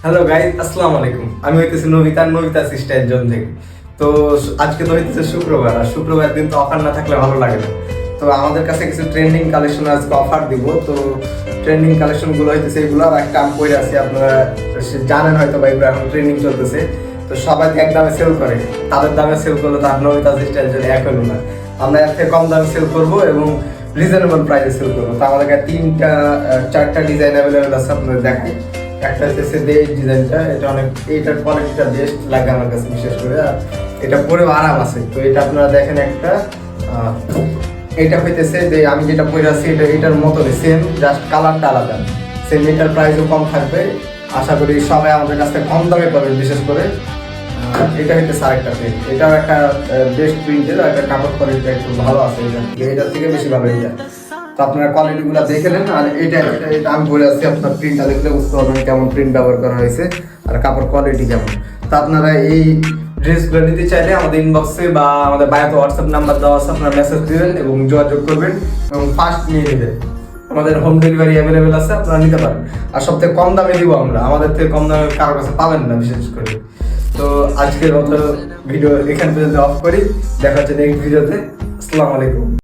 Hello guys, আসসালামু আলাইকুম। আমি হইতেছি নবিতা স্টাইল জোন থেকে। তো আজকে তো হইতেছে শুক্রবার, আর শুক্রবার দিন তো অফার না থাকলে ভালো লাগে না। তো আমাদের কাছে কিছু ট্রেন্ডিং কালেকশন আজকে অফার দিব। তো ট্রেন্ডিং কালেকশন গুলো হইতেছে এগুলো, আর একটা আমি পরে আছি, আপনারা জানেন হয়তো বা এগুলো এখন ট্রেন্ডিং চলতেছে। তো সবাই এক দামে সেল করে, তাদের দামে সেল করলে তার নবিতা স্টাইল জোন এক হলো না। আমরা এর থেকে কম দামে সেল করবো এবং রিজনেবল প্রাইসে সেল করবো। তো আমাদের কাছে চারটা ডিজাইন অ্যাভেলেবেল আছে, আপনাদের দেখাই। একটা হচ্ছে এই ডিজাইনটা, এটা অনেক, এইটার কোয়ালিটিটা বেস্ট লাগে আমার কাছে বিশেষ করে, আর এটা পরেও আরাম আছে। তো এটা আপনারা দেখেন একটা, এটা হইতেছে যে আমি যেটা পরে আছি এটার মতনই সেম, জাস্ট কালারটা আলাদা। সেম, এটার প্রাইসও কম থাকবে। আশা করি সবাই আমাদের কাছ থেকে কম দামে পাবেন বিশেষ করে। এটা হইতেছে আরেকটা প্রিন্ট, এটাও একটা বেস্ট প্রিন্টের, আর একটা কাপড় কোয়ালিটিটা একটু ভালো আছে, এটার থেকে বেশি ভালো এটা। তো আপনারা কোয়ালিটিগুলো দেখে নেন। আর এটা আমি বলে আসছি, আপনার প্রিন্টটা দেখলে বুঝতে পারবেন কেমন প্রিন্ট ব্যবহার করা হয়েছে আর কাপড় কোয়ালিটি কেমন। তো আপনারা এই ড্রেসগুলো নিতে চাইলে আমাদের ইনবক্সে বা আমাদের বায়োতে হোয়াটসঅ্যাপ নাম্বার দেওয়া আছে, আপনারা মেসেজ দিবেন এবং যোগাযোগ করবেন এবং ফার্স্ট নিয়ে নেবেন। আমাদের হোম ডেলিভারি অ্যাভেলেবেল আছে, আপনারা নিতে পারেন। আর সবথেকে কম দামে দিব আমরা, আমাদের থেকে কম দামে কারোর কাছে পাবেন না বিশেষ করে। তো আজকের মতো ভিডিও এখান পর্যন্ত অফ করি, দেখা হচ্ছে নেক্সট ভিডিওতে। আসসালামু আলাইকুম।